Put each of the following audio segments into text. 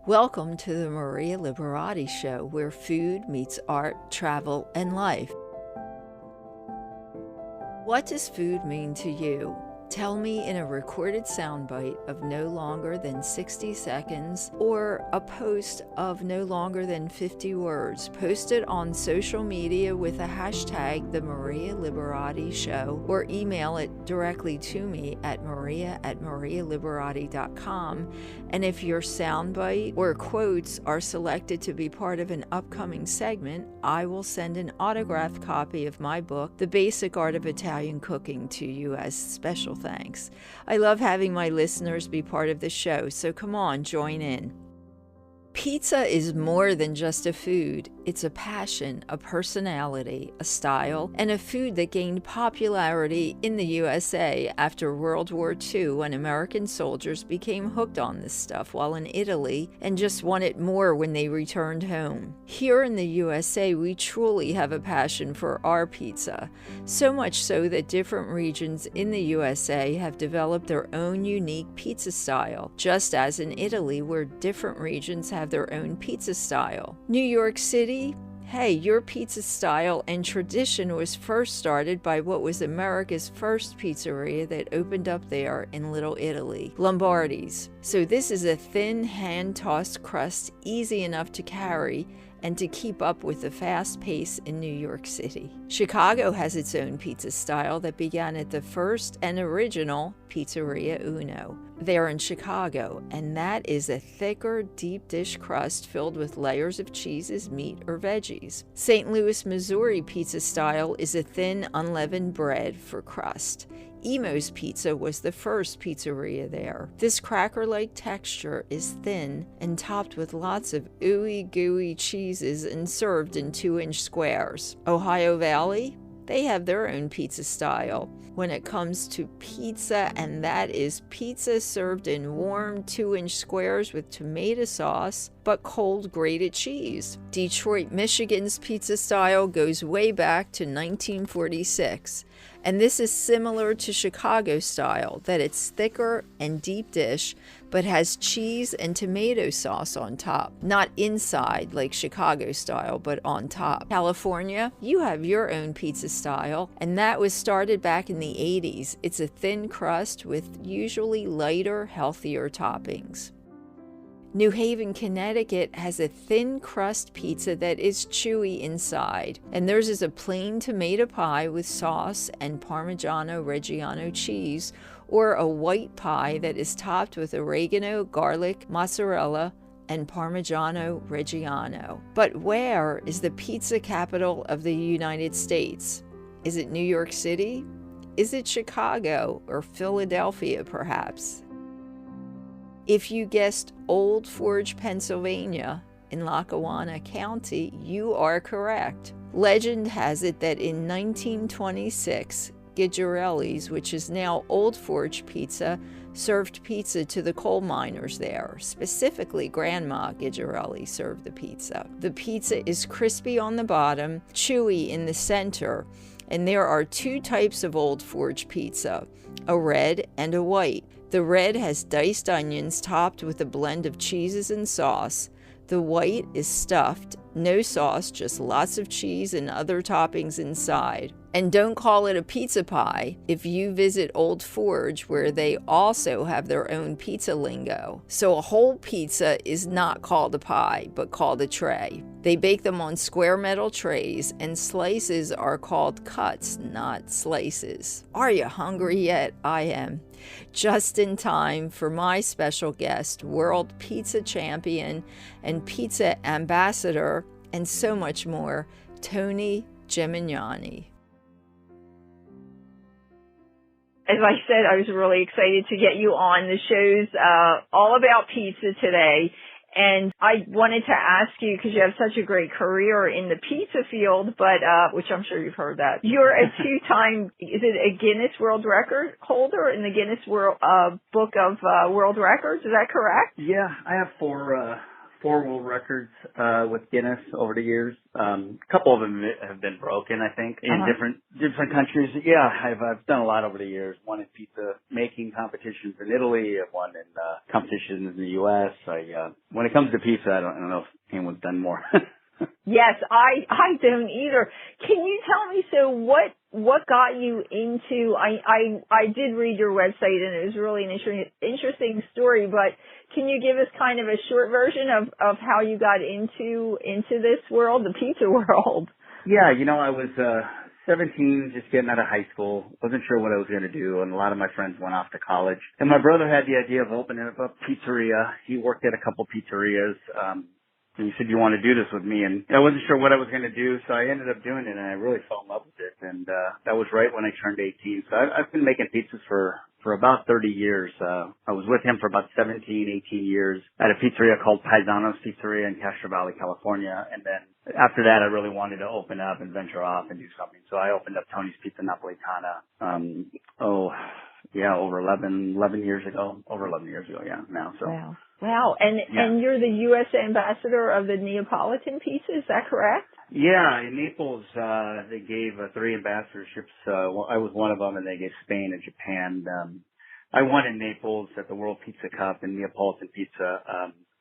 Welcome to the Maria Liberati Show, where food meets art, travel, and life. What does food mean to you? Tell me in a recorded soundbite of no longer than 60 seconds or a post of no longer than 50 words. Post it on social media with a hashtag The Maria Liberati Show or email it directly to me at maria@marialiberati.com. And if your soundbite or quotes are selected to be part of an upcoming segment, I will send an autographed copy of my book, The Basic Art of Italian Cooking, to you as special thanks. I love having my listeners be part of the show, so come on, join in. Pizza is more than just a food. It's a passion, a personality, a style, and a food that gained popularity in the USA after World War II when American soldiers became hooked on this stuff while in Italy and just wanted more when they returned home. Here in the USA, we truly have a passion for our pizza, so much so that different regions in the USA have developed their own unique pizza style, just as in Italy where different regions have their own pizza style. New York City, hey, your pizza style and tradition was first started by what was America's first pizzeria that opened up there in Little Italy, Lombardi's. So this is a thin, hand-tossed crust, easy enough to carry and to keep up with the fast pace in New York City. Chicago has its own pizza style that began at the first and original Pizzeria Uno there in Chicago, and that is a thicker, deep dish crust filled with layers of cheeses, meat, or veggies. St. Louis, Missouri pizza style is a thin, unleavened bread for crust. Emo's Pizza was the first pizzeria there. This cracker-like texture is thin and topped with lots of ooey gooey cheeses and served in 2-inch squares. Ohio Valley, they have their own pizza style when it comes to pizza, and that is pizza served in warm 2-inch squares with tomato sauce, but cold grated cheese. Detroit, Michigan's pizza style goes way back to 1946, and this is similar to Chicago style, that it's thicker and deep dish, but has cheese and tomato sauce on top. Not inside like Chicago style, but on top. California, you have your own pizza style, and that was started back in the 80s. It's a thin crust with usually lighter, healthier toppings. New Haven, Connecticut has a thin crust pizza that is chewy inside, and theirs is a plain tomato pie with sauce and Parmigiano Reggiano cheese, or a white pie that is topped with oregano, garlic, mozzarella, and Parmigiano Reggiano. But where is the pizza capital of the United States? Is it New York City? Is it Chicago or Philadelphia, perhaps? If you guessed Old Forge, Pennsylvania, in Lackawanna County, you are correct. Legend has it that in 1926, Gigerelli's, which is now Old Forge Pizza, served pizza to the coal miners there. Specifically, Grandma Gigerelli served the pizza. The pizza is crispy on the bottom, chewy in the center, and there are 2 types of Old Forge pizza, a red and a white. The red has diced onions topped with a blend of cheeses and sauce. The white is stuffed, no sauce, just lots of cheese and other toppings inside. And don't call it a pizza pie if you visit Old Forge, where they also have their own pizza lingo. So a whole pizza is not called a pie, but called a tray. They bake them on square metal trays, and slices are called cuts, not slices. Are you hungry yet? I am. Just in time for my special guest, world pizza champion and pizza ambassador, and so much more, Tony Gemignani. As I said, I was really excited to get you on. The show's all about pizza today. And I wanted to ask you, because you have such a great career in the pizza field, but which I'm sure you've heard that. You're a 2-time, is it a Guinness World Record holder in the Guinness World Book of World Records? Is that correct? Yeah, I have four 4 world records with Guinness over the years. A couple of them have been broken, I think, in different countries. Yeah, I've done a lot over the years. One in pizza making competitions in Italy. I've won in competitions in the U.S. When it comes to pizza, I don't know if anyone's done more. Yes, I don't either. Can you tell me, so what got you into, I did read your website and it was really an interesting story, but can you give us kind of a short version of how you got into this world, the pizza world? Yeah, I was 17, just getting out of high school. Wasn't sure what I was going to do, and a lot of my friends went off to college. And my brother had the idea of opening up a pizzeria. He worked at a couple pizzerias. And he said, "You want to do this with me?" And I wasn't sure what I was going to do, so I ended up doing it, and I really fell in love with it. And that was right when I turned 18. So I've been making pizzas for about 30 years. I was with him for about 17, 18 years at a pizzeria called Paisano's Pizzeria in Castro Valley, California. And then after that, I really wanted to open up and venture off and do something. So I opened up Tony's Pizza Napolitana, over 11 years ago. Over 11 years ago, yeah, now. So. Wow. And you're the U.S. ambassador of the Neapolitan pizza, is that correct? Yeah, in Naples, they gave 3 ambassadorships. I was one of them, and they gave Spain and Japan. I won in Naples at the World Pizza Cup in Neapolitan pizza.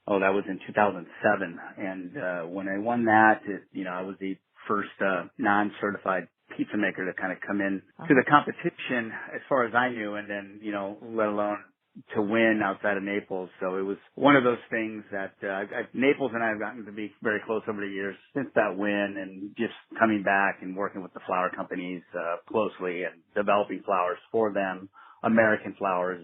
That was in 2007. And when I won that, I was the first non-certified pizza maker to kind of come in to the competition, as far as I knew, and then, let alone to win outside of Naples. So it was one of those things that Naples and I have gotten to be very close over the years since that win, and just coming back and working with the flour companies closely and developing flours for them, American flours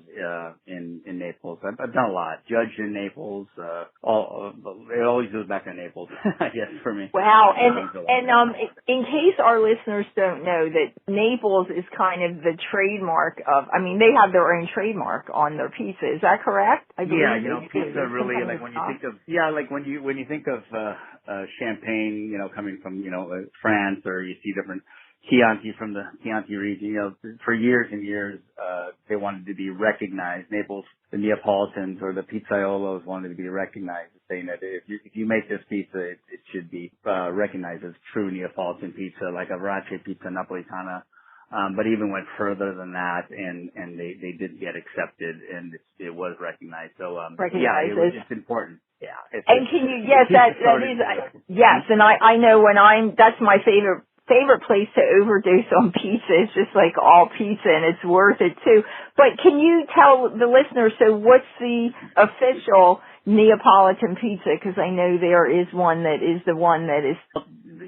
in Naples. I've done a lot. Judged in Naples. It always goes back to Naples, I guess, for me. Wow. And in case our listeners don't know, that Naples is kind of the trademark of, they have their own trademark on their pizza. Is that correct? I believe pizza really, like when you think of, when you think of champagne, coming from, France, or you see different Chianti from the Chianti region, for years and years, they wanted to be recognized. Naples, the Neapolitans or the Pizzaiolos wanted to be recognized, saying that if you make this pizza, it should be recognized as true Neapolitan pizza, like a Verace Pizza Napolitana. But even went further than that, and they did get accepted, and it was recognized. So, it's important. Yeah. And can you, yes, that is, yes, and I know that's my favorite place to overdose on pizza. It's just like all pizza, and it's worth it too. But can you tell the listeners, so what's the official Neapolitan pizza? Because I know there is one that is the one that is...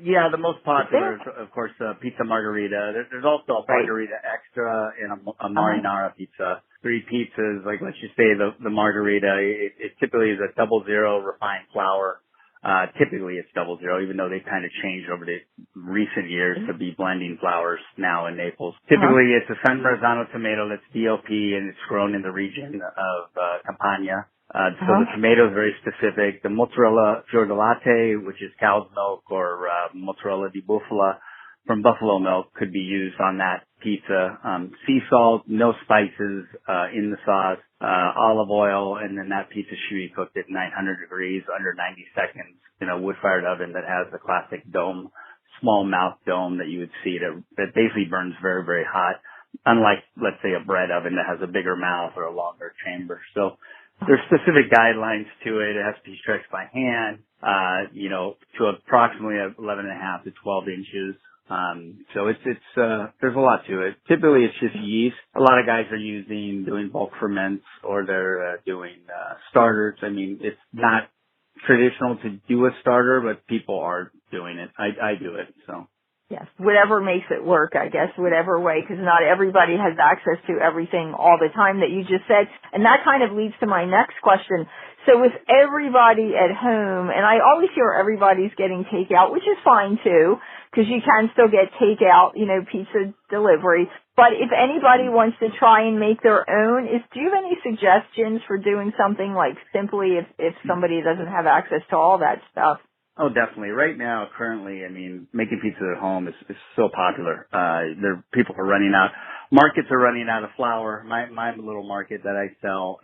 Yeah, the most popular is, of course, pizza margherita. There's also a margherita extra and a marinara pizza. 3 pizzas, like let's just say the margherita, it typically is a 00 refined flour. Typically it's 00, even though they've kind of changed over the recent years to be blending flours now in Naples. Typically it's a San Marzano tomato that's DOP, and it's grown in the region of Campania. So the tomato is very specific. The mozzarella fior di latte, which is cow's milk, or mozzarella di bufala from buffalo milk, could be used on that pizza. Sea salt, no spices in the sauce, olive oil, and then that pizza should be cooked at 900 degrees under 90 seconds in a wood-fired oven that has the classic dome, small mouth dome that you would see that basically burns very, very hot, unlike, let's say, a bread oven that has a bigger mouth or a longer chamber. So there's specific guidelines to it. It has to be stretched by hand, to approximately 11.5 to 12 inches. So it's there's a lot to it. Typically it's just yeast. A lot of guys are doing bulk ferments, or they're doing starters. It's not traditional to do a starter, but people are doing it. I do it, so. Yes, whatever makes it work, I guess, whatever way, because not everybody has access to everything all the time that you just said. And that kind of leads to my next question. So with everybody at home, and I always hear everybody's getting takeout, which is fine too, because you can still get takeout, pizza delivery. But if anybody wants to try and make their own, do you have any suggestions for doing something like simply if somebody doesn't have access to all that stuff? Oh, definitely. Right now, currently, I mean, making pizza at home is so popular. People are running out. Markets are running out of flour. My little market that I sell,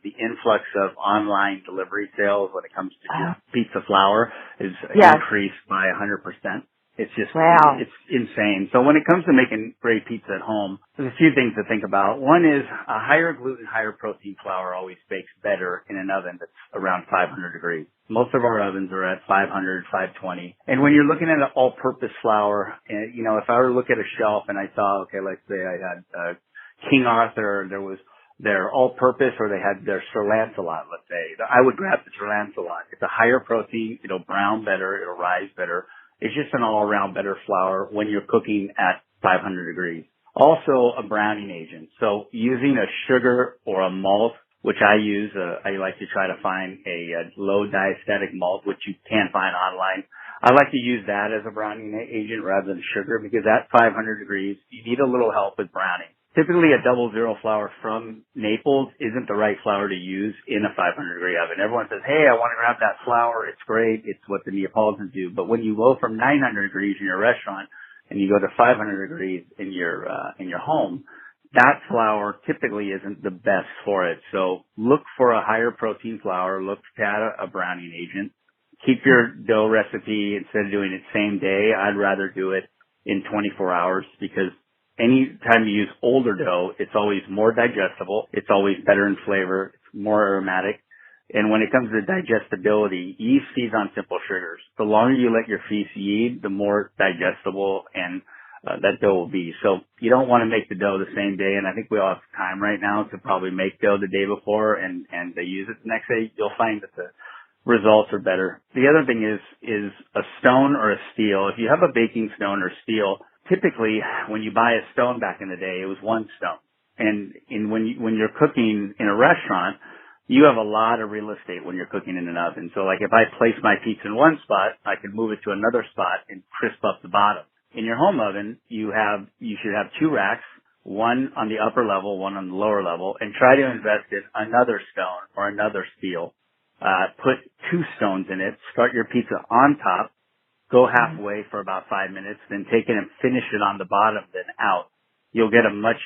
the influx of online delivery sales when it comes to just pizza flour is increased by 100%. It's just, it's insane. So when it comes to making great pizza at home, there's a few things to think about. One is a higher gluten, higher protein flour always bakes better in an oven that's around 500 degrees. Most of our ovens are at 500, 520. And when you're looking at an all-purpose flour, you know, if I were to look at a shelf and I saw, okay, let's say I had King Arthur, there was their all-purpose or they had their Sir Lancelot, let's say, I would grab the Sir Lancelot. It's a higher protein, it'll brown better, it'll rise better. It's just an all-around better flour when you're cooking at 500 degrees. Also, a browning agent. So using a sugar or a malt, which I use, I like to try to find a low diastatic malt, which you can't find online. I like to use that as a browning agent rather than sugar because at 500 degrees, you need a little help with browning. Typically, a 00 flour from Naples isn't the right flour to use in a 500-degree oven. Everyone says, hey, I want to grab that flour. It's great. It's what the Neapolitans do. But when you go from 900 degrees in your restaurant and you go to 500 degrees in your home, that flour typically isn't the best for it. So look for a higher protein flour. Look to add a browning agent. Keep your dough recipe, instead of doing it same day, I'd rather do it in 24 hours because any time you use older dough, it's always more digestible. It's always better in flavor. It's more aromatic. And when it comes to digestibility, yeast feeds on simple sugars. The longer you let your feast yeast, the more digestible and that dough will be. So you don't want to make the dough the same day. And I think we all have time right now to probably make dough the day before and they use it the next day. You'll find that the results are better. The other thing is a stone or a steel. If you have a baking stone or steel, typically, when you buy a stone back in the day, it was one stone. And when you're cooking in a restaurant, you have a lot of real estate when you're cooking in an oven. So like if I place my pizza in one spot, I can move it to another spot and crisp up the bottom. In your home oven, you should have two racks, one on the upper level, one on the lower level, and try to invest in another stone or another steel. Put two stones in it, start your pizza on top, go halfway for about 5 minutes, then take it and finish it on the bottom, then out. You'll get a much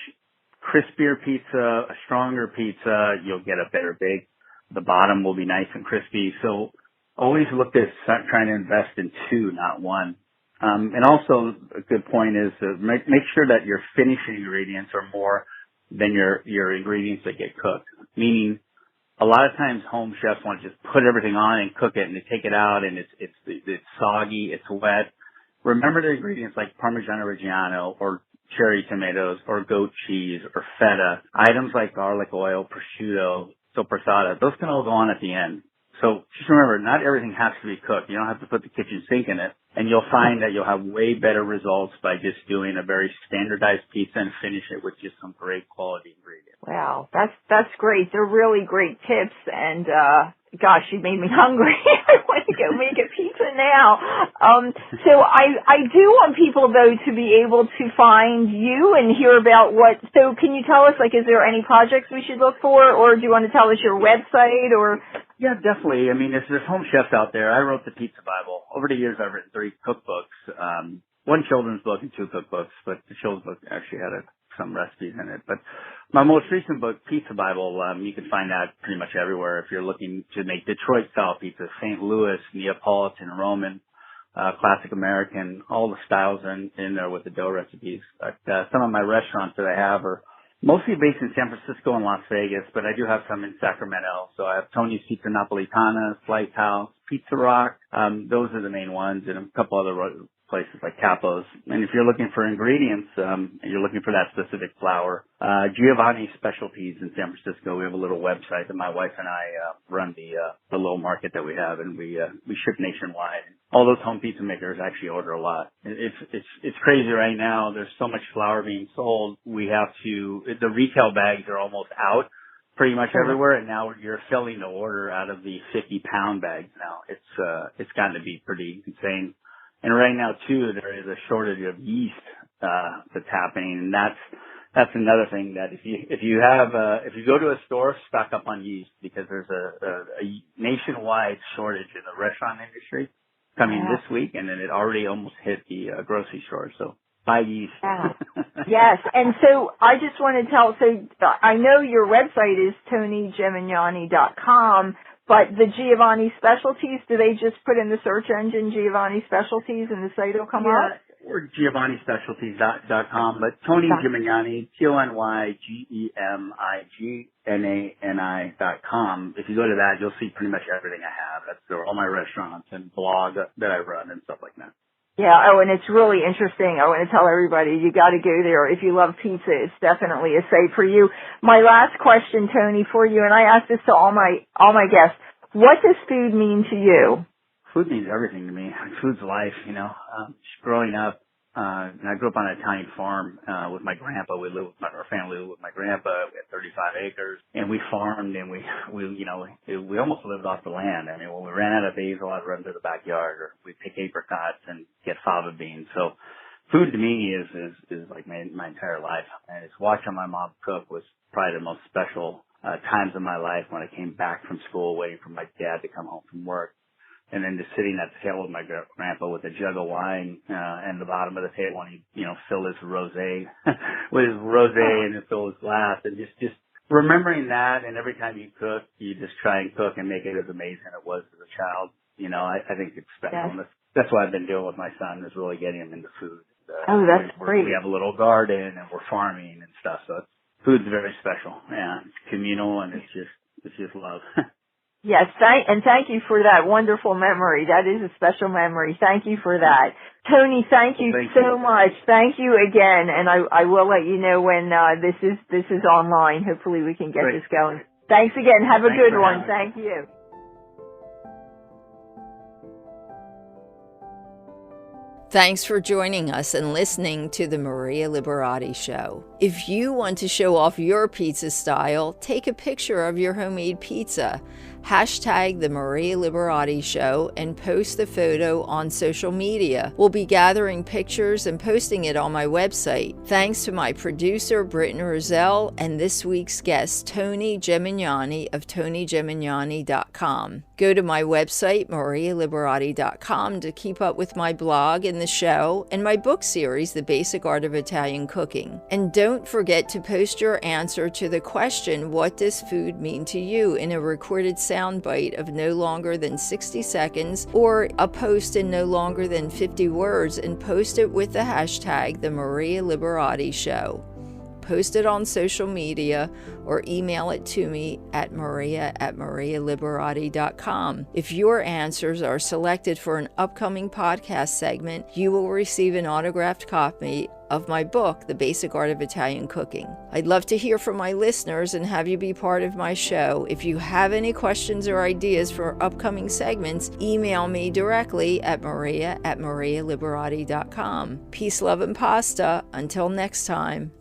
crispier pizza, a stronger pizza. You'll get a better bake. The bottom will be nice and crispy. So always look at trying to invest in two, not one. And also a good point is to make sure that your finishing ingredients are more than your ingredients that get cooked. Meaning, a lot of times home chefs want to just put everything on and cook it and they take it out and it's soggy, it's wet. Remember the ingredients like Parmigiano Reggiano or cherry tomatoes or goat cheese or feta. Items like garlic oil, prosciutto, soppressata, those can all go on at the end. So just remember, not everything has to be cooked. You don't have to put the kitchen sink in it. And you'll find that you'll have way better results by just doing a very standardized pizza and finish it with just some great quality ingredients. Wow, that's great. They're really great tips, and gosh, you made me hungry. I want to go make a pizza now. So I do want people though to be able to find you and hear about what. So can you tell us, like, is there any projects we should look for, or do you want to tell us your website or? Yeah, definitely. I mean, there's home chefs out there. I wrote the Pizza Bible. Over the years, I've written 3 cookbooks, one children's book and 2 cookbooks, but the children's book actually had some recipes in it. But my most recent book, Pizza Bible, you can find that pretty much everywhere if you're looking to make Detroit-style pizza, St. Louis, Neapolitan, Roman, classic American, all the styles in there with the dough recipes. But some of my restaurants that I have are mostly based in San Francisco and Las Vegas, but I do have some in Sacramento. So I have Tony's Pizza Napolitana, Slice House, Pizza Rock. Those are the main ones, and a couple other places like Capo's. And if you're looking for ingredients, and you're looking for that specific flour, Giovanni's Specialties in San Francisco, we have a little website that my wife and I run the little market that we have, and we ship nationwide. All those home pizza makers actually order a lot. It's crazy right now. There's so much flour being sold. The retail bags are almost out pretty much everywhere, and now you're filling the order out of the 50-pound bags now. It's gotten to be pretty insane. And right now too, there is a shortage of yeast that's happening, and that's another thing that if you go to a store, stock up on yeast because there's a nationwide shortage in the restaurant industry. coming this week, and then it already almost hit the grocery store. So buy yeast. Yes. And so I just want to tell, so I know your website is TonyGemignani.com, but the Giovanni Specialties, do they just put in the search engine Giovanni Specialties and the site will come up? Or GiovanniSpecialties.com, but Tony Gemignani, TonyGemignani.com. If you go to that, you'll see pretty much everything I have. That's all my restaurants and blog that I run and stuff like that. Yeah, and it's really interesting. I want to tell everybody, you got to go there. If you love pizza, it's definitely a site for you. My last question, Tony, for you, and I ask this to all my guests, what does food mean to you? Food means everything to me. Food's life, growing up, I grew up on an Italian farm, with my grandpa. Our family lived with my grandpa. We had 35 acres and we farmed and we almost lived off the land. I mean, when we ran out of basil, I'd run to the backyard or we'd pick apricots and get fava beans. So food to me is like my entire life. And it's watching my mom cook was probably the most special, times of my life when I came back from school waiting for my dad to come home from work. And then just sitting at the table with my grandpa with a jug of wine, and the bottom of the table, and he'd, fill his rosé with his rosé and fill his glass, and just remembering that. And every time you cook, you just try and cook and make it as amazing as it was as a child. I think it's special. Yes. And that's what I've been doing with my son, is really getting him into food. That's great. We have a little garden and we're farming and stuff, so food's very special. Yeah, it's communal and it's just love. Yes, thank you for that wonderful memory. That is a special memory. Thank you for that. Tony, thank you so much. Thank you again, and I will let you know when this is online. Hopefully we can get this going. Thanks again. Have a good one. Thank you. Thanks for joining us and listening to the Maria Liberati Show. If you want to show off your pizza style, take a picture of your homemade pizza. Hashtag the Maria Liberati Show and post the photo on social media. We'll be gathering pictures and posting it on my website. Thanks to my producer, Britton Roselle, and this week's guest, Tony Gemignani of TonyGemignani.com. Go to my website, MariaLiberati.com, to keep up with my blog and the show and my book series, The Basic Art of Italian Cooking. And don't forget to post your answer to the question, what does food mean to you, in a recorded soundbite of no longer than 60 seconds or a post in no longer than 50 words, and post it with the hashtag The Maria Liberati Show. Post it on social media or email it to me at maria@marialiberati.com. If your answers are selected for an upcoming podcast segment, you will receive an autographed copy of my book, The Basic Art of Italian Cooking. I'd love to hear from my listeners and have you be part of my show. If you have any questions or ideas for upcoming segments, email me directly at maria@marialiberati.com. Peace, love, and pasta. Until next time.